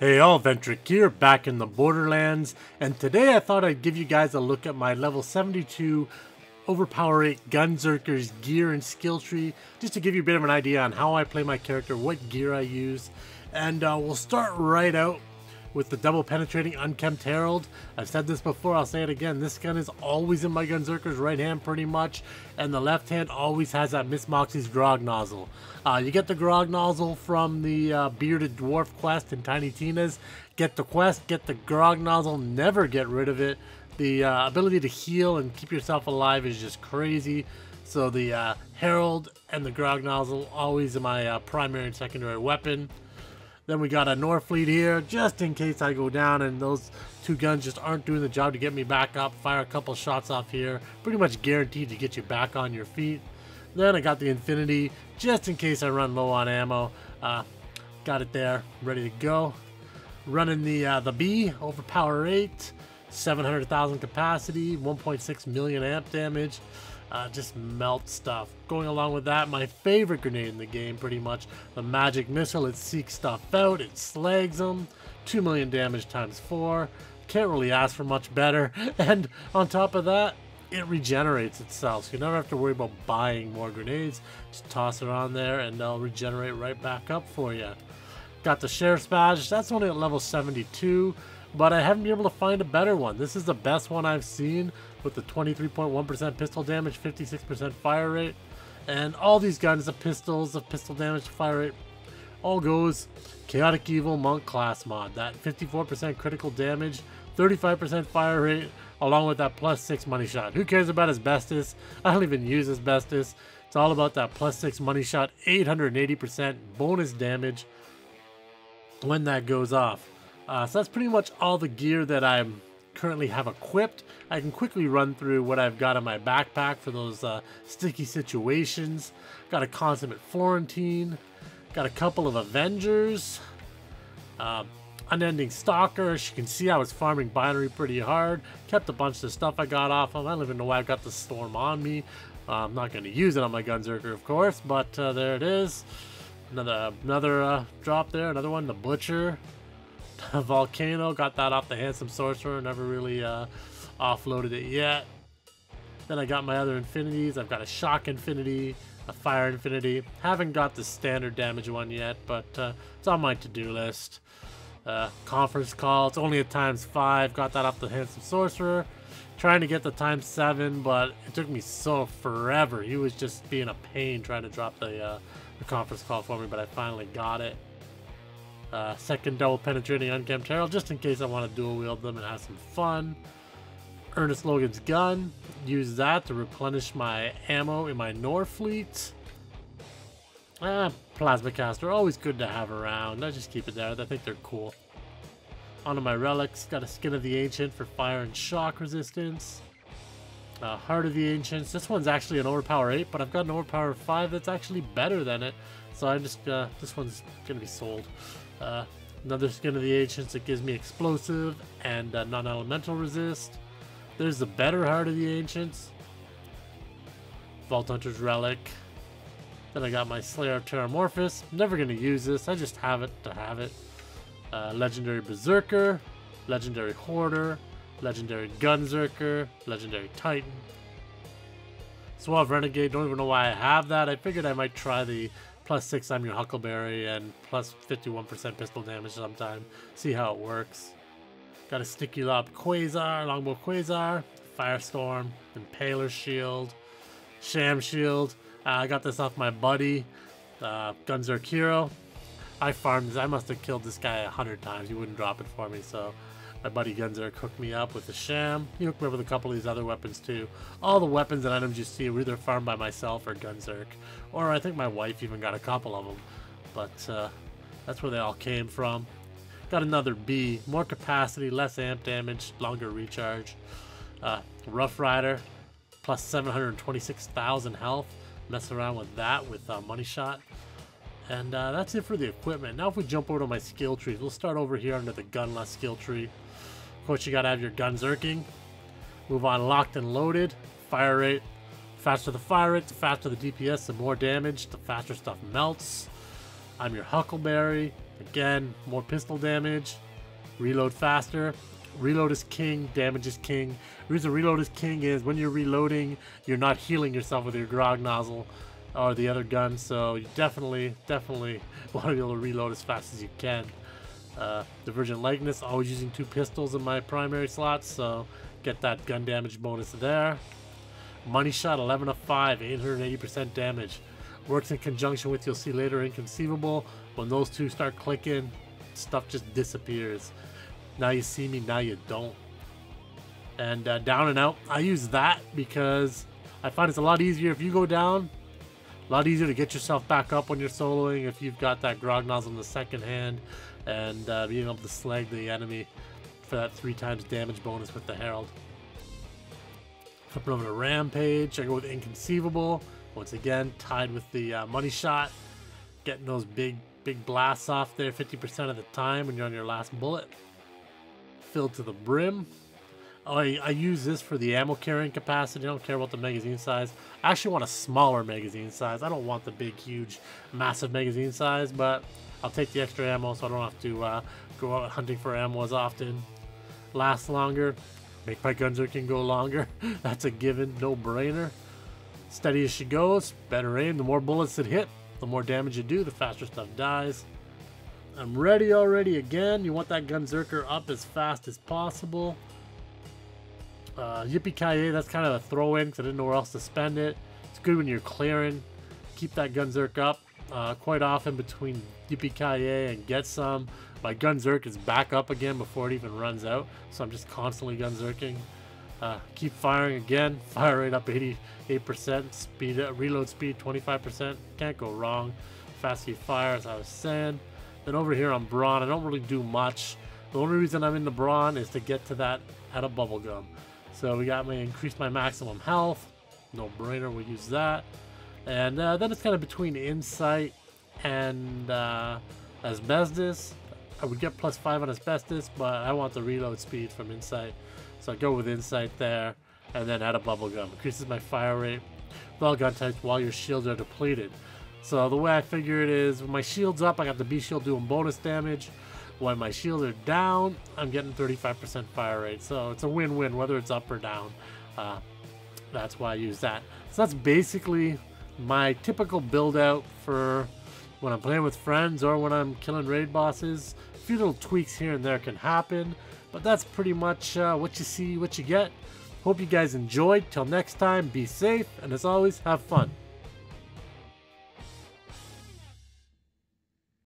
Hey all, Ventrick here, back in the Borderlands, and today I thought I'd give you guys a look at my level 72 Overpower 8 Gunzerker's gear and skill tree, just to give you a bit of an idea on how I play my character, what gear I use, and we'll start right out with the double penetrating unkempt herald. I've said this before, I'll say it again, this gun is always in my Gunzerker's right hand pretty much, and the left hand always has that Miss Moxie's grog nozzle. You get the grog nozzle from the bearded dwarf quest in Tiny Tina's. Get the quest, get the grog nozzle, never get rid of it. The ability to heal and keep yourself alive is just crazy. So the herald and the grog nozzle always in my primary and secondary weapon. Then we got a Norfleet here, just in case I go down and those two guns just aren't doing the job to get me back up. Fire a couple shots off here, pretty much guaranteed to get you back on your feet. Then I got the Infinity, just in case I run low on ammo. Got it there, ready to go. Running the B, Overpower 8, 700,000 capacity, 1.6 million amp damage. Just melt stuff. Going along with that, my favorite grenade in the game, pretty much, the magic missile. It seeks stuff out, it slags them, 2 million damage times 4. Can't really ask for much better. And on top of that, it regenerates itself, so you never have to worry about buying more grenades. Just toss it on there and they'll regenerate right back up for you. Got the Sheriff's Badge, that's only at level 72, but I haven't been able to find a better one. This is the best one I've seen, with the 23.1% pistol damage, 56% fire rate, and all these guns, the pistols, the pistol damage, fire rate, all goes Chaotic Evil Monk class mod. That 54% critical damage, 35% fire rate, along with that +6 money shot. Who cares about asbestos? I don't even use asbestos. It's all about that +6 money shot, 880% bonus damage when that goes off. So that's pretty much all the gear that I currently have equipped. I can quickly run through what I've got in my backpack for those sticky situations. Got a Consummate Florentine. Got a couple of Avengers. Unending Stalker. As you can see, I was farming binary pretty hard. Kept a bunch of stuff I got off of. I don't even know why I've got the Storm on me. I'm not going to use it on my Gunzerker, of course, but there it is. Another drop there. Another one, the Butcher. Volcano, got that off the Handsome Sorcerer, never really offloaded it yet. Then I got my other Infinities. I've got a Shock Infinity, a Fire Infinity. Haven't got the standard damage one yet, but it's on my to-do list. Conference Call, it's only a ×5, got that off the Handsome Sorcerer. Trying to get the ×7, but it took me so forever. He was just being a pain trying to drop the Conference Call for me, but I finally got it. Second double penetrating unkempt herald, just in case I want to dual wield them and have some fun. Ernest Logan's gun, use that to replenish my ammo in my Norfleet. Plasma caster, always good to have around. I just keep it there, I think they're cool. Onto my relics, got a Skin of the Ancient for fire and shock resistance. Heart of the Ancients, this one's actually an Overpower 8, but I've got an Overpower 5 that's actually better than it. So I just, this one's gonna be sold. Another Skin of the Ancients that gives me explosive and non-elemental resist. There's the better Heart of the Ancients. Vault Hunter's Relic. Then I got my Slayer of Terramorphous. Never gonna use this, I just have it to have it. Legendary Berserker, Legendary Hoarder, Legendary Gunzerker, Legendary Titan. Suave Renegade, don't even know why I have that. I figured I might try the +6 I'm your Huckleberry and plus 51% pistol damage sometime. See how it works. Got a Sticky Lob Quasar, Longbow Quasar, Firestorm, Impaler Shield, Sham Shield. I got this off my buddy, Gunzerker Hero. I farmed this. I must have killed this guy 100 times. He wouldn't drop it for me, so my buddy Gunzerker hooked me up with the Sham. He hooked me up with a couple of these other weapons too. All the weapons and items you see were either farmed by myself or Gunzerker. Or I think my wife even got a couple of them. But that's where they all came from. Got another B. More capacity, less amp damage, longer recharge. Rough Rider, plus 726,000 health. Mess around with that with Money Shot. And that's it for the equipment. Now if we jump over to my skill trees, we'll start over here under the Gunless skill tree. Of course, you gotta have your Gunzerking. Move on Locked and Loaded. Fire rate. Faster the fire rate, the faster the DPS, the more damage, the faster stuff melts. I'm your Huckleberry. Again, more pistol damage. Reload faster. Reload is king, damage is king. The reason reload is king is when you're reloading, you're not healing yourself with your grog nozzle or the other gun, so you definitely want to be able to reload as fast as you can. Divergent likeness, always using 2 pistols in my primary slots, so get that gun damage bonus there. Money shot, 11 of 5, 880% damage. Works in conjunction with, you'll see later, Inconceivable. When those two start clicking, stuff just disappears. Now you see me, now you don't. And down and out, I use that because I find it's a lot easier if you go down. A lot easier to get yourself back up when you're soloing if you've got that grog nozzle in the second hand, and being able to slag the enemy for that 3 times damage bonus with the Herald. Flipping over to Rampage, I go with Inconceivable. Once again, tied with the money shot. Getting those big blasts off there 50% of the time when you're on your last bullet. Filled to the brim. Oh, I use this for the ammo carrying capacity. I don't care about the magazine size. I actually want a smaller magazine size. I don't want the big, huge, massive magazine size, but I'll take the extra ammo so I don't have to go out hunting for ammo as often. Last longer. Make my Gunzerker go longer. That's a given, no-brainer. Steady as she goes. Better aim. The more bullets that hit, the more damage you do, the faster stuff dies. I'm ready already again. You want that Gunzerker up as fast as possible. Yippee-ki-yay, that's kind of a throw-in because I didn't know where else to spend it. It's good when you're clearing. Keep that Gunzerker up. Quite often between Yippee-ki-yay and get some, my Gunzerker is back up again before it even runs out. So I'm just constantly Gunzerking. Keep firing again. Fire rate up 88%. Speed, reload speed 25%. Can't go wrong. Fast you fire, as I was saying. Then over here on Brawn, I don't really do much. The only reason I'm in the Brawn is to get to that out of bubblegum. So we got me increase my maximum health. No brainer, we'll use that. And then it's kind of between Insight and Asbestos. I would get +5 on Asbestos, but I want the reload speed from Insight. So I go with Insight there, and then add a bubblegum. Increases my fire rate with all gun types while your shields are depleted. So the way I figure it is, when my shield's up, I got the B shield doing bonus damage. When my shields are down, I'm getting 35% fire rate. So it's a win-win, whether it's up or down. That's why I use that. So that's basically my typical build-out for when I'm playing with friends or when I'm killing raid bosses. A few little tweaks here and there can happen, but that's pretty much what you see, what you get. Hope you guys enjoyed. Till next time, be safe, and as always, have fun.